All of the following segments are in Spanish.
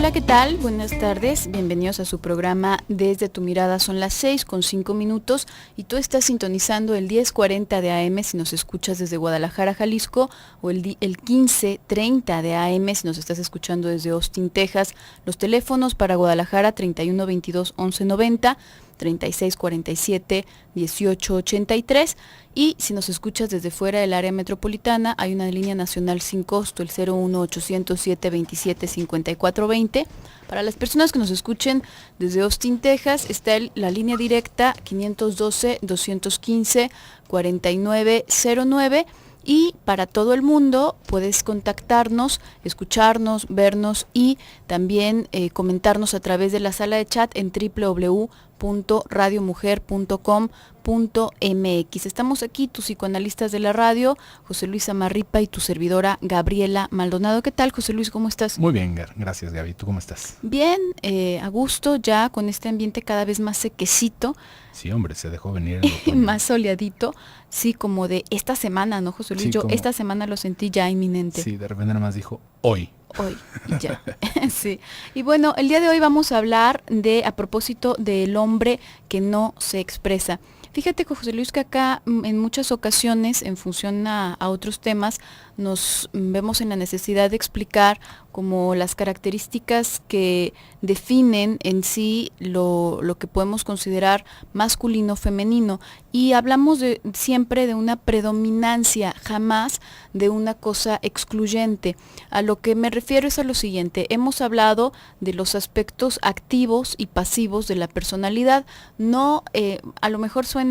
Hola, ¿qué tal? Buenas tardes, bienvenidos a su programa Desde tu Mirada. Son las 6:05 y tú estás sintonizando el 1040 de AM si nos escuchas desde Guadalajara, Jalisco, o el 1530 de AM si nos estás escuchando desde Austin, Texas. Los teléfonos para Guadalajara 3122-1190, 3647-1883, y si nos escuchas desde fuera del área metropolitana hay una línea nacional sin costo, el 01807-275420. Para las personas que nos escuchen desde Austin, Texas, está la línea directa 512-215-4909. Y para todo el mundo puedes contactarnos, escucharnos, vernos y también comentarnos a través de la sala de chat en www.radiomujer.com.mx. Estamos aquí, tus psicoanalistas de la radio, José Luis Amarripa, y tu servidora Gabriela Maldonado. ¿Qué tal, José Luis? ¿Cómo estás? Muy bien, gracias, Gaby. ¿Tú cómo estás? Bien, a gusto ya con este ambiente cada vez más sequecito. Sí, hombre, se dejó venir el otoño. Más soleadito, sí, como de esta semana, ¿no, José Luis? Sí, yo como... esta semana lo sentí ya inminente. Sí, de repente nada más dijo hoy. Hoy, y ya. Sí. Y bueno, el día de hoy vamos a hablar a propósito del hombre que no se expresa. Fíjate, José Luis, que acá en muchas ocasiones, en función a otros temas, nos vemos en la necesidad de explicar como las características que definen en sí lo que podemos considerar masculino, femenino. Y hablamos siempre de una predominancia, jamás de una cosa excluyente. A lo que me refiero es a lo siguiente: hemos hablado de los aspectos activos y pasivos de la personalidad. No, a lo mejor suena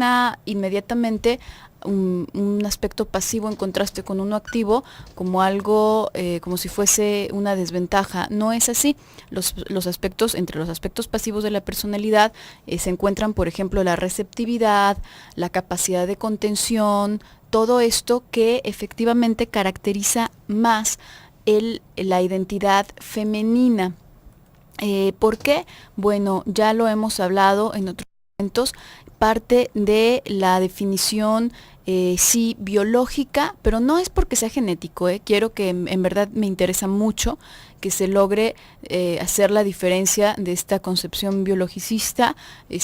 inmediatamente un aspecto pasivo en contraste con uno activo como algo, como si fuese una desventaja. No es así. Entre los aspectos pasivos de la personalidad se encuentran, por ejemplo, la receptividad, la capacidad de contención, todo esto que efectivamente caracteriza más la identidad femenina. ¿Por qué? Bueno, ya lo hemos hablado en otros momentos. Parte de la definición sí biológica, pero no es porque sea genético. Quiero que en verdad me interesa mucho que se logre hacer la diferencia de esta concepción biologicista,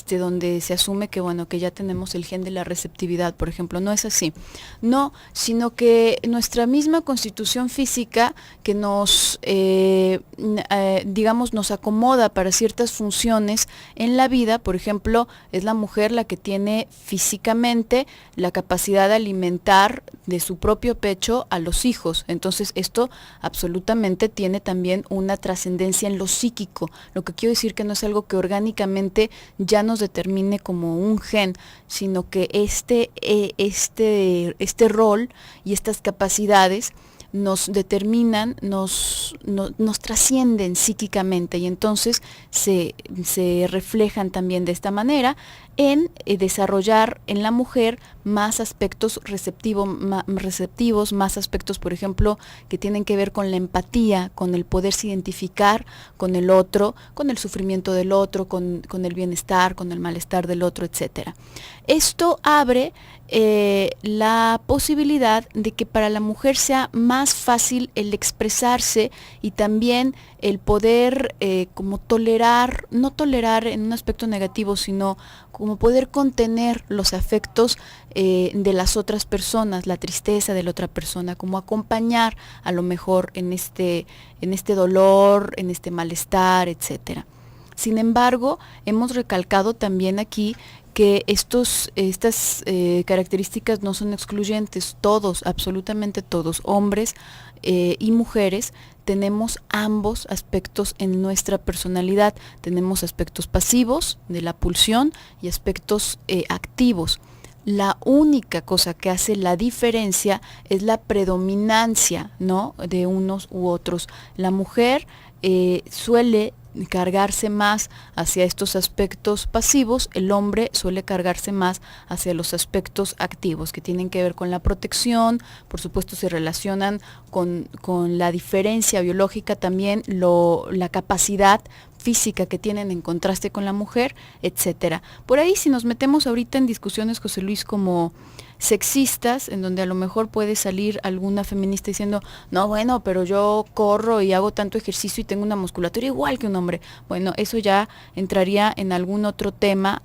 donde se asume que bueno, que ya tenemos el gen de la receptividad, por ejemplo. No es así. No, sino que nuestra misma constitución física que nos digamos, nos acomoda para ciertas funciones en la vida. Por ejemplo, es la mujer la que tiene físicamente la capacidad de alimentar de su propio pecho a los hijos. Entonces esto absolutamente tiene también una trascendencia en lo psíquico. Lo que quiero decir que no es algo que orgánicamente ya nos determine como un gen, sino que este rol y estas capacidades nos determinan, nos trascienden psíquicamente, y entonces se reflejan también de esta manera en desarrollar en la mujer más aspectos receptivos, más aspectos, por ejemplo, que tienen que ver con la empatía, con el poderse identificar con el otro, con el sufrimiento del otro, con el bienestar, con el malestar del otro, etc. Esto abre la posibilidad de que para la mujer sea más fácil el expresarse y también el poder como tolerar, no tolerar en un aspecto negativo, sino como poder contener los afectos de las otras personas, la tristeza de la otra persona, como acompañar a lo mejor en este dolor, en este malestar, etc. Sin embargo, hemos recalcado también aquí que estas características no son excluyentes. Todos, absolutamente todos, hombres y mujeres, tenemos ambos aspectos en nuestra personalidad. Tenemos aspectos pasivos de la pulsión y aspectos activos. La única cosa que hace la diferencia es la predominancia, ¿no?, de unos u otros. La mujer suele cargarse más hacia estos aspectos pasivos, el hombre suele cargarse más hacia los aspectos activos, que tienen que ver con la protección. Por supuesto se relacionan con la diferencia biológica también, la capacidad física que tienen en contraste con la mujer, etcétera. Por ahí, si nos metemos ahorita en discusiones, José Luis, como sexistas, en donde a lo mejor puede salir alguna feminista diciendo, no, bueno, pero yo corro y hago tanto ejercicio y tengo una musculatura igual que un hombre. Bueno, eso ya entraría en algún otro tema,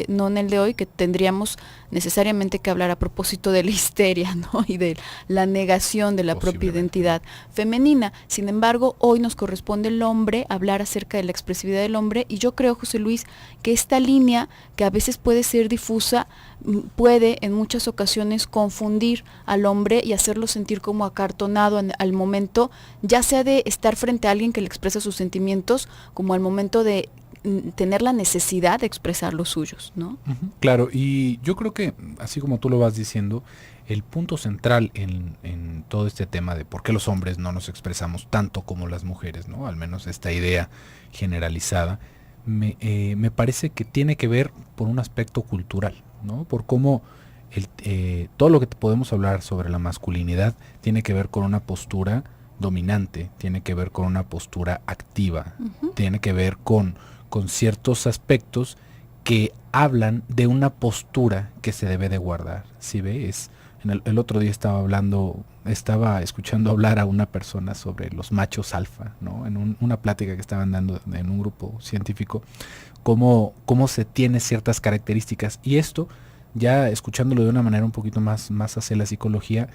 no en el de hoy, que tendríamos necesariamente que hablar a propósito de la histeria, ¿no? Y de la negación de la propia identidad femenina. Sin embargo, hoy nos corresponde el hombre hablar acerca de la expresividad del hombre, y yo creo, José Luis, que esta línea, que a veces puede ser difusa, puede en muchas ocasiones confundir al hombre y hacerlo sentir como acartonado al momento, ya sea de estar frente a alguien que le expresa sus sentimientos, como al momento de tener la necesidad de expresar los suyos, ¿no? Claro, y yo creo que, así como tú lo vas diciendo, el punto central en todo este tema de por qué los hombres no nos expresamos tanto como las mujeres, ¿no? Al menos esta idea generalizada, me parece que tiene que ver por un aspecto cultural, ¿no? Por cómo todo lo que podemos hablar sobre la masculinidad tiene que ver con una postura dominante, tiene que ver con una postura activa, tiene que ver con ciertos aspectos que hablan de una postura que se debe de guardar. ¿Sí ves? El otro día estaba escuchando hablar a una persona sobre los machos alfa, ¿no? En una plática que estaban dando en un grupo científico, cómo se tiene ciertas características. Y esto, ya escuchándolo de una manera un poquito más hacia la psicología,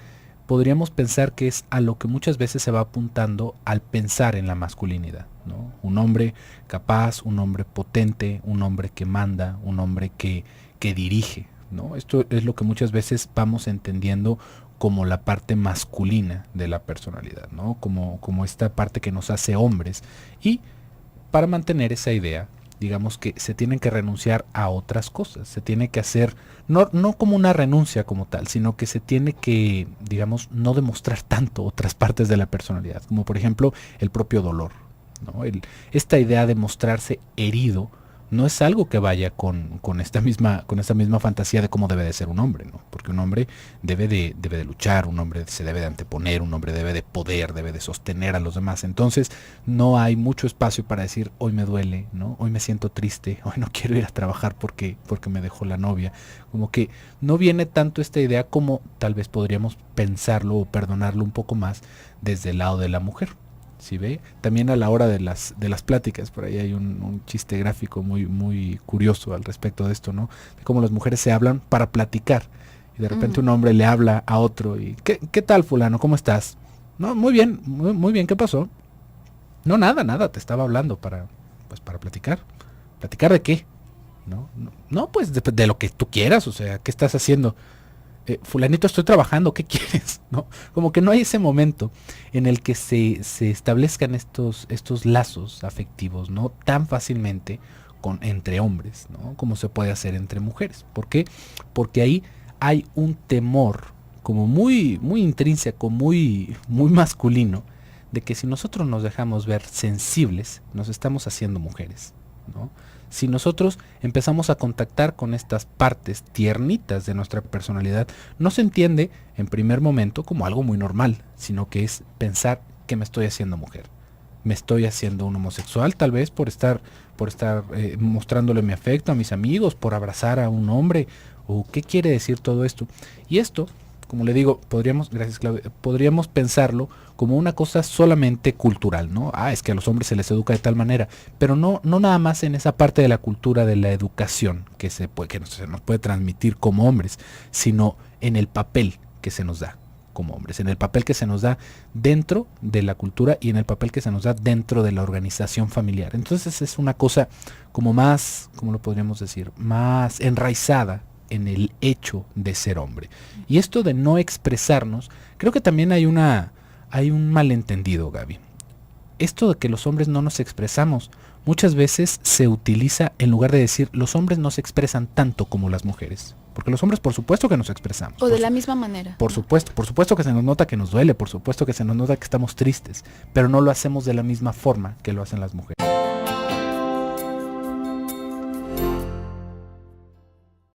podríamos pensar que es a lo que muchas veces se va apuntando al pensar en la masculinidad, ¿no? Un hombre capaz, un hombre potente, un hombre que manda, un hombre que dirige, ¿no? Esto es lo que muchas veces vamos entendiendo como la parte masculina de la personalidad, ¿no? Como esta parte que nos hace hombres. Y para mantener esa idea, digamos que se tienen que renunciar a otras cosas, se tiene que hacer, no como una renuncia como tal, sino que se tiene que, digamos, no demostrar tanto otras partes de la personalidad, como por ejemplo el propio dolor, ¿no? Esta idea de mostrarse herido no es algo que vaya con esta misma fantasía de cómo debe de ser un hombre, ¿no? Porque un hombre debe de luchar, un hombre se debe de anteponer, un hombre debe de poder, debe de sostener a los demás. Entonces no hay mucho espacio para decir, hoy me duele, ¿no? Hoy me siento triste, hoy no quiero ir a trabajar porque me dejó la novia. Como que no viene tanto esta idea como tal vez podríamos pensarlo o perdonarlo un poco más desde el lado de la mujer. ¿Sí ve? También a la hora de las pláticas, por ahí hay un chiste gráfico muy curioso al respecto de esto, ¿no? De cómo las mujeres se hablan para platicar y de repente un hombre le habla a otro y ¿qué tal, fulano? ¿Cómo estás? No, muy bien, muy bien, ¿qué pasó? No, nada, te estaba hablando para platicar. ¿Platicar de qué? No, pues de lo que tú quieras, o sea, ¿qué estás haciendo? Fulanito, estoy trabajando, ¿qué quieres? ¿No? Como que no hay ese momento en el que se establezcan estos lazos afectivos, ¿no? Tan fácilmente entre hombres, ¿no? Como se puede hacer entre mujeres. ¿Por qué? Porque ahí hay un temor como muy intrínseco, muy masculino, de que si nosotros nos dejamos ver sensibles, nos estamos haciendo mujeres, ¿no? Si nosotros empezamos a contactar con estas partes tiernitas de nuestra personalidad, no se entiende en primer momento como algo muy normal, sino que es pensar que me estoy haciendo mujer. Me estoy haciendo un homosexual, tal vez por estar mostrándole mi afecto a mis amigos, por abrazar a un hombre, o qué quiere decir todo esto. Y esto, como le digo, gracias Claudia, podríamos pensarlo como una cosa solamente cultural, ¿no? Es que a los hombres se les educa de tal manera, pero no nada más en esa parte de la cultura de la educación que se nos puede transmitir como hombres, sino en el papel que se nos da como hombres, en el papel que se nos da dentro de la cultura y en el papel que se nos da dentro de la organización familiar. Entonces es una cosa como más, ¿cómo lo podríamos decir? Más enraizada en el hecho de ser hombre. Y esto de no expresarnos, creo que también hay un malentendido, Gaby. Esto de que los hombres no nos expresamos, muchas veces se utiliza en lugar de decir los hombres no se expresan tanto como las mujeres. Porque los hombres por supuesto que nos expresamos. O de la misma manera. Por supuesto que se nos nota que nos duele, por supuesto que se nos nota que estamos tristes, pero no lo hacemos de la misma forma que lo hacen las mujeres.